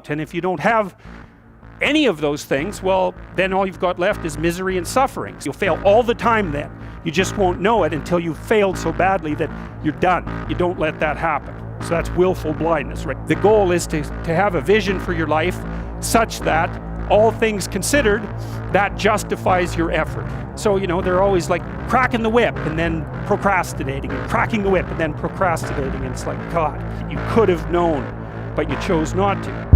And if you don't have any of those things, well, then all you've got left is misery and suffering. You'll fail all the time then. You just won't know it until you've failed so badly that you're done. You don't let that happen. So that's willful blindness, right? The goal is to have a vision for your life such that, all things considered, that justifies your effort. So, they're always like cracking the whip and then procrastinating, and cracking the whip and then procrastinating. And it's like, God, you could have known, but you chose not to.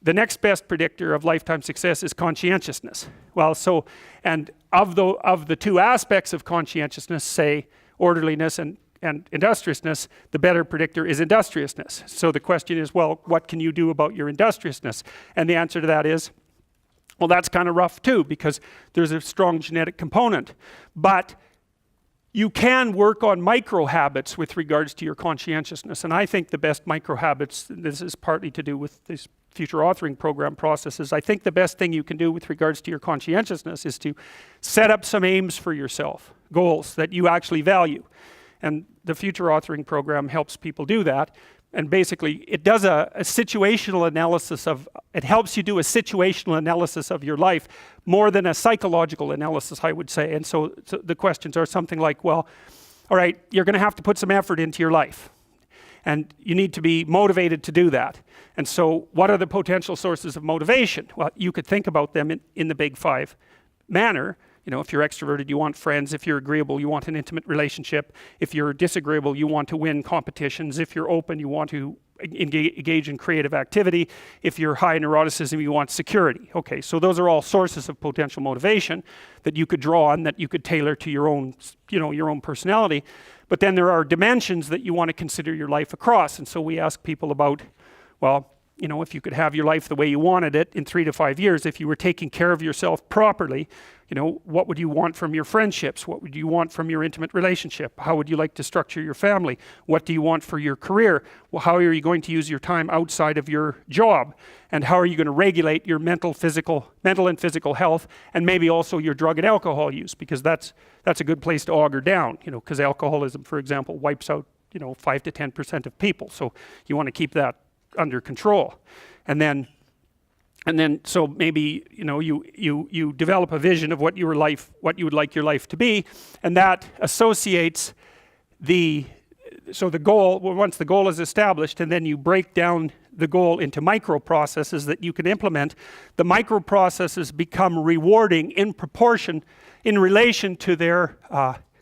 The next best predictor of lifetime success is conscientiousness. Well, and of the two aspects of conscientiousness, say orderliness and industriousness, the better predictor is industriousness. So the question is, well, what can you do about your industriousness? And the answer to that is, well, that's kind of rough too, because there's a strong genetic component. But you can work on micro habits with regards to your conscientiousness. And I think the best micro habits, this is partly to do with this future authoring program processes, I think the best thing you can do with regards to your conscientiousness is to set up some aims for yourself, goals that you actually value. And the future authoring program helps people do that. And basically, it does a situational analysis it helps you do a situational analysis of your life more than a psychological analysis, I would say. And so the questions are something like, well, all right, you're going to have to put some effort into your life. And you need to be motivated to do that. And so what are the potential sources of motivation? Well, you could think about them in the big five manner. If you're extroverted, you want friends. If you're agreeable, you want an intimate relationship. If you're disagreeable, you want to win competitions. If you're open, you want to engage in creative activity. If you're high in neuroticism, you want security. Okay, so those are all sources of potential motivation that you could draw on, that you could tailor to your own, your own personality. But then there are dimensions that you want to consider your life across. And so we ask people about, well, if you could have your life the way you wanted it in 3 to 5 years, if you were taking care of yourself properly, what would you want from your friendships? What would you want from your intimate relationship? How would you like to structure your family? What do you want for your career? Well, how are you going to use your time outside of your job? And how are you going to regulate your mental and physical health, and maybe also your drug and alcohol use? Because that's a good place to auger down, because alcoholism, for example, wipes out 5 to 10% of people. So you want to keep that under control. And then so maybe you develop a vision of what you would like your life to be, and that associates the goal. Well, once the goal is established, and then you break down the goal into micro processes that you can implement. The micro processes become rewarding in proportion, in relation to their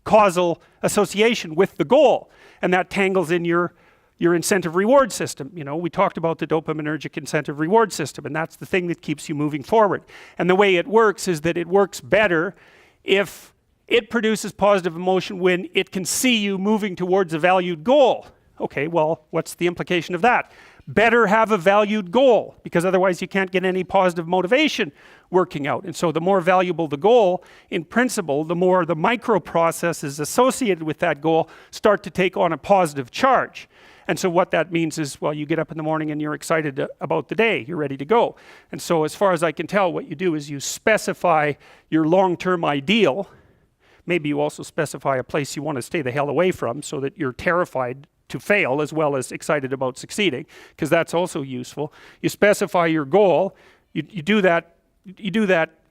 causal association with the goal, and that tangles in your incentive reward system. We talked about the dopaminergic incentive reward system, and that's the thing that keeps you moving forward. And the way it works is that it works better if it produces positive emotion when it can see you moving towards a valued goal. Okay, well, what's the implication of that? Better have a valued goal, because otherwise you can't get any positive motivation working out. And so the more valuable the goal, in principle, the more the micro processes associated with that goal start to take on a positive charge. And so what that means is, well, you get up in the morning and you're excited about the day. You're ready to go. And so as far as I can tell, what you do is you specify your long-term ideal. Maybe you also specify a place you want to stay the hell away from, so that you're terrified to fail as well as excited about succeeding, because that's also useful. You specify your goal. You do that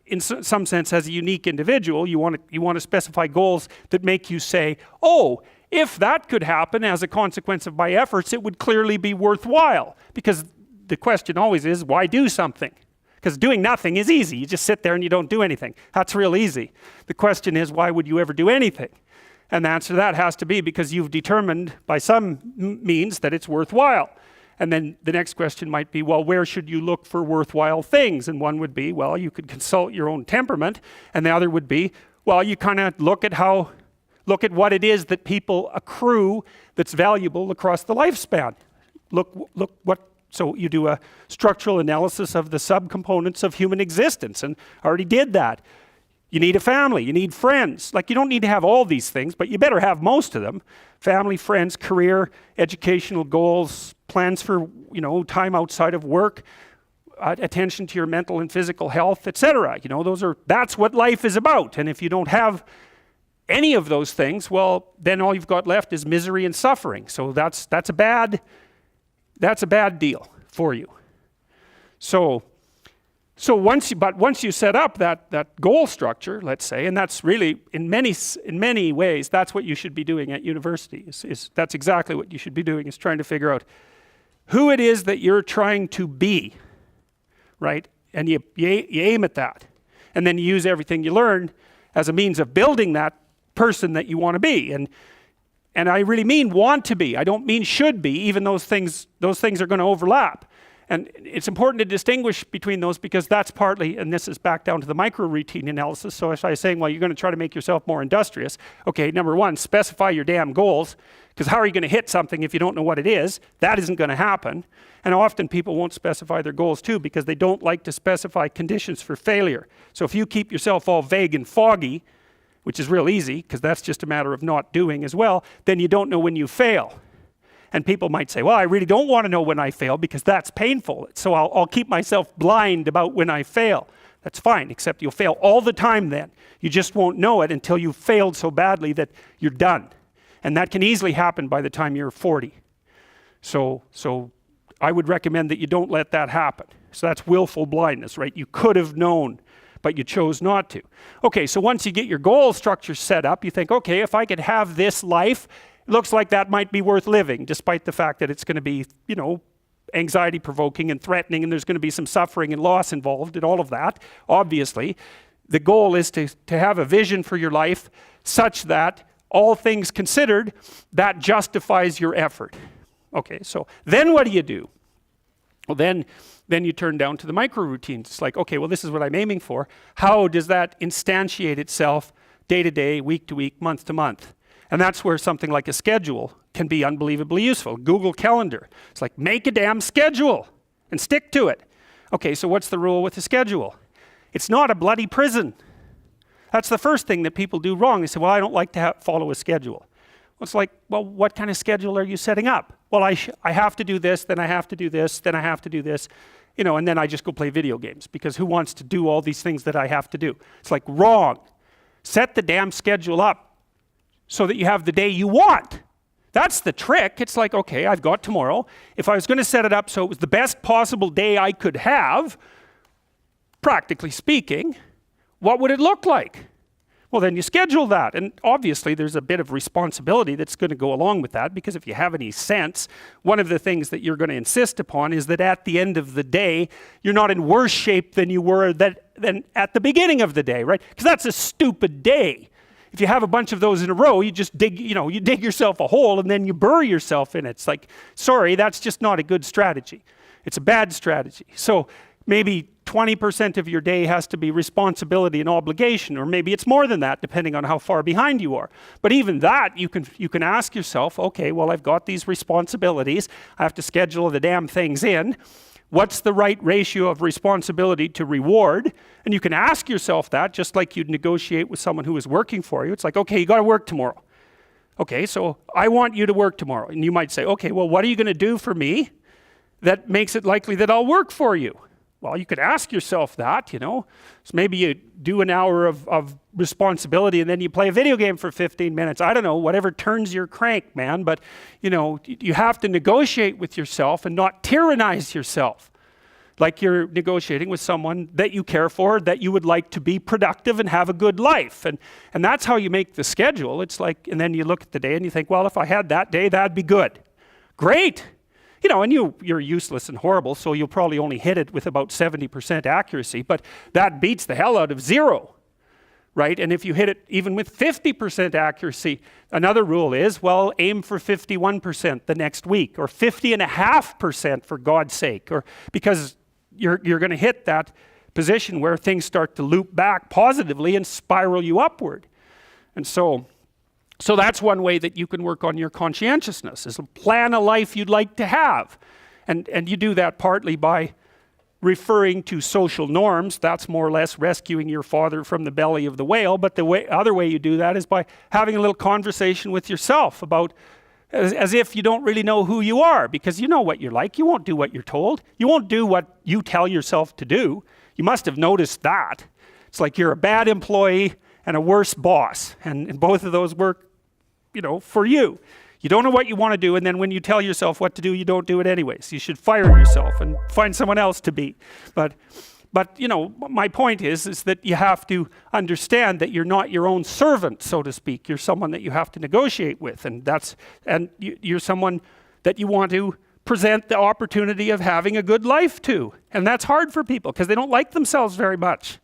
in some sense as a unique individual. You want to specify goals that make you say, oh, if that could happen as a consequence of my efforts, it would clearly be worthwhile. Because the question always is, why do something? Because doing nothing is easy. You just sit there and you don't do anything. That's real easy. The question is, why would you ever do anything? And the answer to that has to be because you've determined by some means that it's worthwhile. And then the next question might be, well, where should you look for worthwhile things? And one would be, well, you could consult your own temperament. And the other would be, well, you kind of look at what it is that people accrue that's valuable across the lifespan. So you do a structural analysis of the subcomponents of human existence, and I already did that. You need a family, you need friends. Like, you don't need to have all these things, but you better have most of them. Family, friends, career, educational goals, plans for, time outside of work, attention to your mental and physical health, etc. That's what life is about. And if you don't have any of those things, well, then all you've got left is misery and suffering. So that's a bad deal for you. So once you set up that goal structure, let's say, and that's really in many ways that's what you should be doing at university. That's exactly what you should be doing, is trying to figure out who it is that you're trying to be, right? And you aim at that, and then you use everything you learn as a means of building that person that you want to be. And I really mean want to be. I don't mean should be. Even those things are going to overlap. And it's important to distinguish between those, because that's partly, and this is back down to the micro routine analysis. So if I was saying, well, you're going to try to make yourself more industrious. Okay, number one, specify your damn goals, because how are you going to hit something if you don't know what it is? That isn't going to happen. And often people won't specify their goals too, because they don't like to specify conditions for failure. So if you keep yourself all vague and foggy, which is real easy, because that's just a matter of not doing as well, then you don't know when you fail. And people might say, well, I really don't want to know when I fail because that's painful. So I'll keep myself blind about when I fail. That's fine, except you'll fail all the time then. You just won't know it until you've failed so badly that you're done. And that can easily happen by the time you're 40. So I would recommend that you don't let that happen. So that's willful blindness, right? You could have known, but you chose not to. Okay, so once you get your goal structure set up, you think, okay, if I could have this life, it looks like that might be worth living, despite the fact that it's going to be, anxiety provoking and threatening, and there's going to be some suffering and loss involved and all of that. Obviously, the goal is to have a vision for your life such that, all things considered, that justifies your effort. Okay, so then what do? Well, then you turn down to the micro routines. It's like, okay, well, this is what I'm aiming for. How does that instantiate itself day to day, week to week, month to month? And that's where something like a schedule can be unbelievably useful. Google Calendar. It's like, make a damn schedule and stick to it. Okay, so what's the rule with the schedule? It's not a bloody prison. That's the first thing that people do wrong. They say, well, I don't like to follow a schedule. Well, it's like, well, what kind of schedule are you setting up? Well, I have to do this, then I have to do this, then I have to do this, and then I just go play video games, because who wants to do all these things that I have to do? It's like, wrong. Set the damn schedule up so that you have the day you want. That's the trick. It's like, okay, I've got tomorrow. If I was going to set it up so it was the best possible day I could have, practically speaking, what would it look like? Well, then you schedule that. And obviously there's a bit of responsibility that's going to go along with that, because if you have any sense, one of the things that you're going to insist upon is that at the end of the day, you're not in worse shape than you were than at the beginning of the day, right? Because that's a stupid day. If you have a bunch of those in a row, you just dig yourself a hole and then you bury yourself in it. It's like, sorry, that's just not a good strategy. It's a bad strategy. So maybe 20% of your day has to be responsibility and obligation, or maybe it's more than that, depending on how far behind you are. But even that, you can ask yourself, okay, well, I've got these responsibilities. I have to schedule the damn things in. What's the right ratio of responsibility to reward? And you can ask yourself that, just like you'd negotiate with someone who is working for you. It's like, okay, you got to work tomorrow. Okay, so I want you to work tomorrow. And you might say, okay, well, what are you going to do for me that makes it likely that I'll work for you? Well, you could ask yourself that, So maybe you do an hour of responsibility and then you play a video game for 15 minutes. I don't know, whatever turns your crank, man. But, you have to negotiate with yourself and not tyrannize yourself. Like you're negotiating with someone that you care for, that you would like to be productive and have a good life. And that's how you make the schedule. It's like, and then you look at the day and you think, well, if I had that day, that'd be good. Great. And you're useless and horrible, so you'll probably only hit it with about 70% accuracy, but that beats the hell out of 0, right? And if you hit it even with 50% accuracy, another rule is, well, aim for 51% the next week, or 50.5% for God's sake, or because you're going to hit that position where things start to loop back positively and spiral you upward. And so that's one way that you can work on your conscientiousness, is to plan a life you'd like to have. And you do that partly by referring to social norms. That's more or less rescuing your father from the belly of the whale. But the other way you do that is by having a little conversation with yourself about, as if you don't really know who you are, because you know what you're like. You won't do what you're told. You won't do what you tell yourself to do. You must have noticed that. It's like you're a bad employee, and a worse boss. And both of those work, for you. You don't know what you want to do, and then when you tell yourself what to do, you don't do it anyways. You should fire yourself and find someone else to be. But my point is that you have to understand that you're not your own servant, so to speak. You're someone that you have to negotiate with, and you're someone that you want to present the opportunity of having a good life to. And that's hard for people because they don't like themselves very much.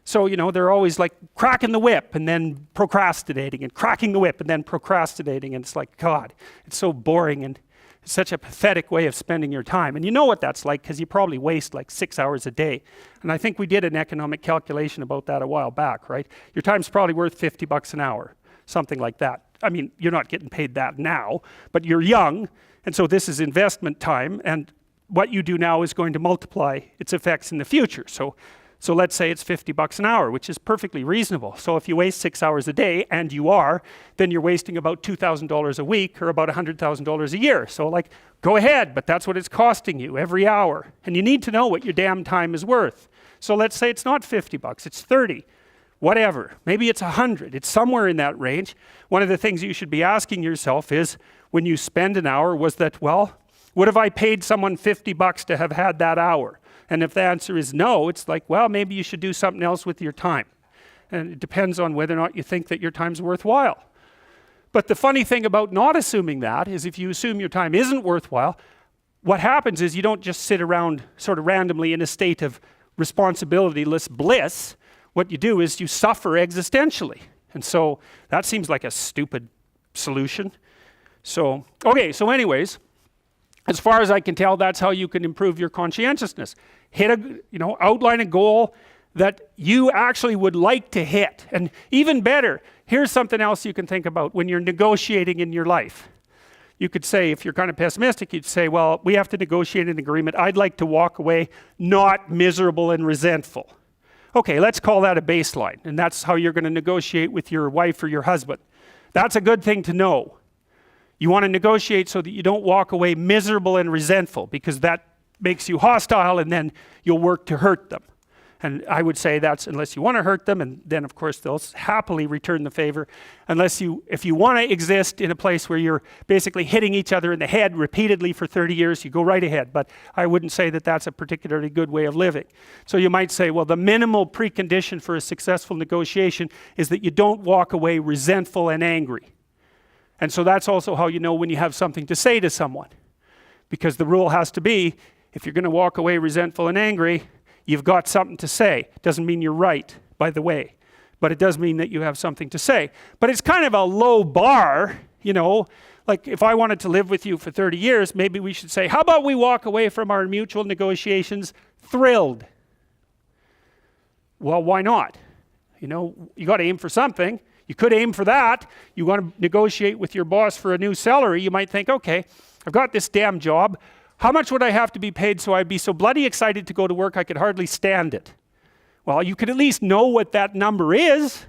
So, they're always like cracking the whip and then procrastinating, and cracking the whip and then procrastinating. And it's like, God, it's so boring, and it's such a pathetic way of spending your time. And you know what that's like because you probably waste like 6 hours a day. And I think we did an economic calculation about that a while back, right? Your time's probably worth $50 an hour, something like that. I mean, you're not getting paid that now, but you're young, and so this is investment time, and what you do now is going to multiply its effects in the future. So let's say it's $50 an hour, which is perfectly reasonable. So if you waste 6 hours a day, and you are, then you're wasting about $2,000 a week, or about $100,000 a year. So go ahead, but that's what it's costing you every hour. And you need to know what your damn time is worth. So let's say it's not $50, it's 30, whatever. Maybe it's 100, it's somewhere in that range. One of the things you should be asking yourself is, when you spend an hour, was that, would have I paid someone $50 to have had that hour? And if the answer is no, it's like, maybe you should do something else with your time. And it depends on whether or not you think that your time's worthwhile. But the funny thing about not assuming that is, if you assume your time isn't worthwhile, what happens is you don't just sit around sort of randomly in a state of responsibility-less bliss. What you do is you suffer existentially. And so that seems like a stupid solution. So anyways, as far as I can tell, that's how you can improve your conscientiousness. Outline a goal that you actually would like to hit. And even better, here's something else you can think about when you're negotiating in your life. You could say, if you're kind of pessimistic, you'd say, we have to negotiate an agreement. I'd like to walk away not miserable and resentful. Okay, let's call that a baseline. And that's how you're going to negotiate with your wife or your husband. That's a good thing to know. You want to negotiate so that you don't walk away miserable and resentful, because that makes you hostile, and then you'll work to hurt them. And I would say that's unless you want to hurt them, and then of course they'll happily return the favor. If you want to exist in a place where you're basically hitting each other in the head repeatedly for 30 years, you go right ahead. But I wouldn't say that that's a particularly good way of living. So you might say, the minimal precondition for a successful negotiation is that you don't walk away resentful and angry. And so that's also how you know when you have something to say to someone. Because the rule has to be, if you're going to walk away resentful and angry, you've got something to say. Doesn't mean you're right, by the way. But it does mean that you have something to say. But it's kind of a low bar, Like if I wanted to live with you for 30 years, maybe we should say, how about we walk away from our mutual negotiations thrilled? Well, why not? You got to aim for something. You could aim for that. You want to negotiate with your boss for a new salary. You might think, okay, I've got this damn job. How much would I have to be paid so I'd be so bloody excited to go to work I could hardly stand it? Well, you could at least know what that number is.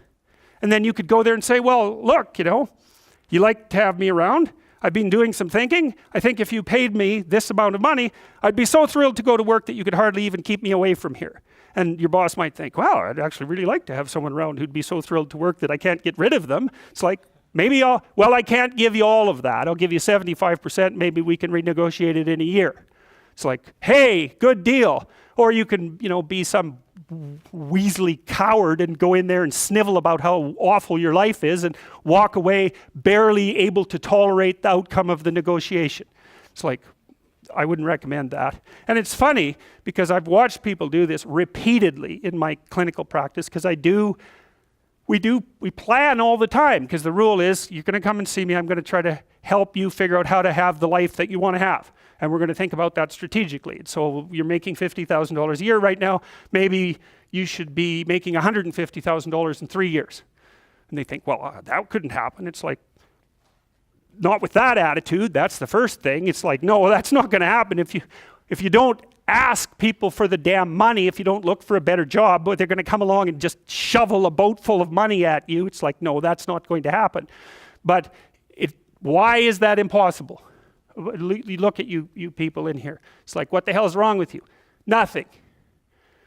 And then you could go there and say, look, you like to have me around. I've been doing some thinking. I think if you paid me this amount of money, I'd be so thrilled to go to work that you could hardly even keep me away from here. And your boss might think, wow, I'd actually really like to have someone around who'd be so thrilled to work that I can't get rid of them. It's like, I can't give you all of that. I'll give you 75%. Maybe we can renegotiate it in a year. It's like, hey, good deal. Or you can, be some weaselly coward and go in there and snivel about how awful your life is and walk away barely able to tolerate the outcome of the negotiation. It's like, I wouldn't recommend that. And it's funny because I've watched people do this repeatedly in my clinical practice, because we plan all the time, because the rule is, you're going to come and see me, I'm going to try to help you figure out how to have the life that you want to have. And we're going to think about that strategically. So you're making $50,000 a year right now, maybe you should be making $150,000 in 3 years. And they think, that couldn't happen. It's like, not with that attitude. That's the first thing. It's like, no, that's not going to happen. If you don't ask people for the damn money, if you don't look for a better job, but they're going to come along and just shovel a boat full of money at you. It's like, no, that's not going to happen. But why is that impossible? You look at you people in here. It's like, what the hell is wrong with you? Nothing.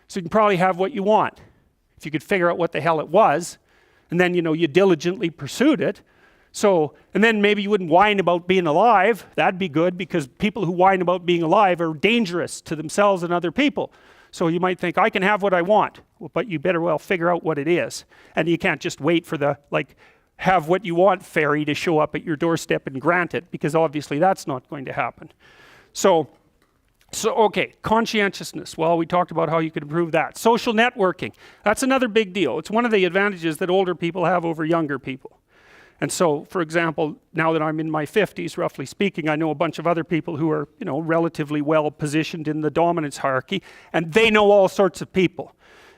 So you can probably have what you want. If you could figure out what the hell it was, and then, you diligently pursued it. So, and then maybe you wouldn't whine about being alive. That'd be good, because people who whine about being alive are dangerous to themselves and other people. So you might think, I can have what I want, well, but you better well figure out what it is. And you can't just wait for the, have what you want fairy to show up at your doorstep and grant it, because obviously that's not going to happen. So okay, conscientiousness. Well, we talked about how you could improve that. Social networking. That's another big deal. It's one of the advantages that older people have over younger people. And so, for example, now that I'm in my 50s, roughly speaking, I know a bunch of other people who are, relatively well positioned in the dominance hierarchy, and they know all sorts of people.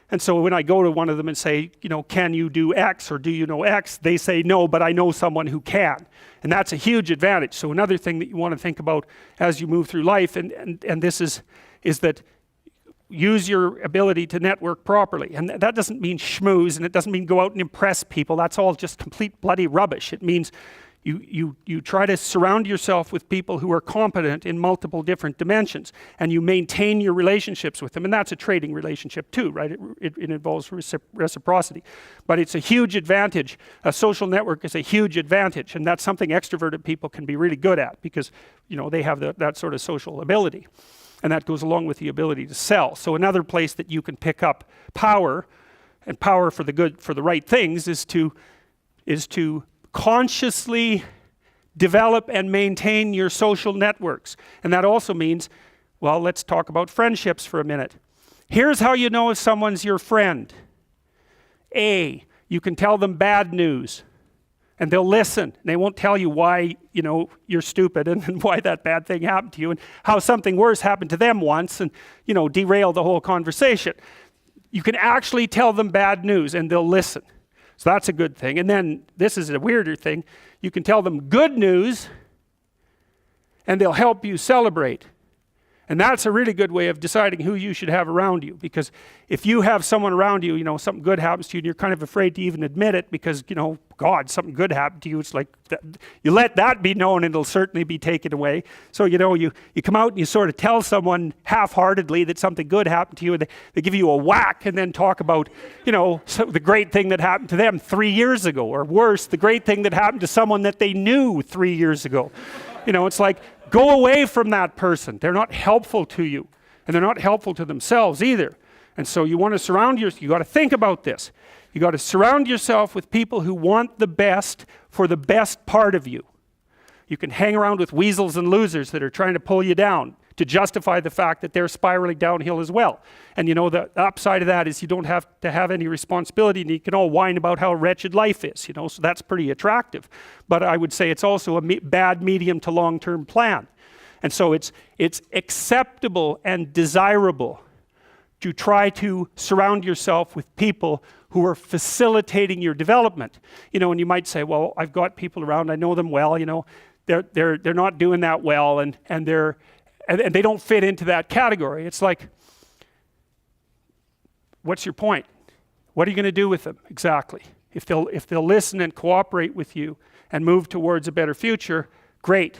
And so when I go to one of them and say, can you do X, or do you know X? They say no, but I know someone who can. And that's a huge advantage. So another thing that you want to think about as you move through life, and this is that use your ability to network properly. And that doesn't mean schmooze, and it doesn't mean go out and impress people. That's all just complete bloody rubbish. It means you try to surround yourself with people who are competent in multiple different dimensions, and you maintain your relationships with them. And that's a trading relationship too, right? It involves reciprocity. But it's a huge advantage. A social network is a huge advantage, and that's something extroverted people can be really good at, because they have that sort of social ability. And that goes along with the ability to sell. So another place that you can pick up power, and power for the good, for the right things, is to consciously develop and maintain your social networks. And that also means, well, let's talk about friendships for a minute. Here's how you know if someone's your friend. A, you can tell them bad news, and they'll listen. They won't tell you why, you're stupid and why that bad thing happened to you, and how something worse happened to them once, and, derail the whole conversation. You can actually tell them bad news, and they'll listen. So that's a good thing. And then, this is a weirder thing, you can tell them good news, and they'll help you celebrate. And that's a really good way of deciding who you should have around you, because if you have someone around you, something good happens to you, and you're kind of afraid to even admit it, because, God, something good happened to you, it's like, you let that be known, and it'll certainly be taken away. So, you come out and you sort of tell someone half-heartedly that something good happened to you, and they give you a whack, and then talk about, the great thing that happened to them 3 years ago, or worse, the great thing that happened to someone that they knew 3 years ago. It's like, go away from that person. They're not helpful to you, and they're not helpful to themselves either. And so you want to surround yourself, you got to think about this. You got to surround yourself with people who want the best for the best part of you. You can hang around with weasels and losers that are trying to pull you down to justify the fact that they're spiraling downhill as well. And the upside of that is you don't have to have any responsibility, and you can all whine about how wretched life is, so that's pretty attractive. But I would say it's also a bad medium to long-term plan. And so it's acceptable and desirable to try to surround yourself with people who are facilitating your development. And you might say, well, I've got people around, I know them well, they're not doing that well, and they don't fit into that category. It's like, what's your point? What are you going to do with them exactly? If they'll listen and cooperate with you and move towards a better future, great.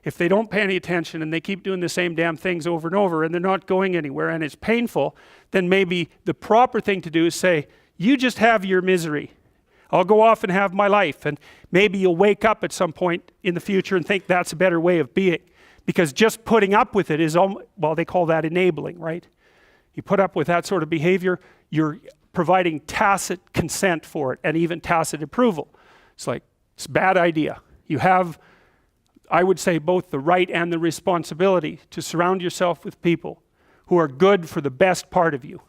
If they don't pay any attention and they keep doing the same damn things over and over, and they're not going anywhere, and it's painful, then maybe the proper thing to do is say, you just have your misery. I'll go off and have my life. And maybe you'll wake up at some point in the future and think that's a better way of being. Because just putting up with it is, well, they call that enabling, right? You put up with that sort of behavior, you're providing tacit consent for it, and even tacit approval. It's like, it's a bad idea. You have, I would say, both the right and the responsibility to surround yourself with people who are good for the best part of you.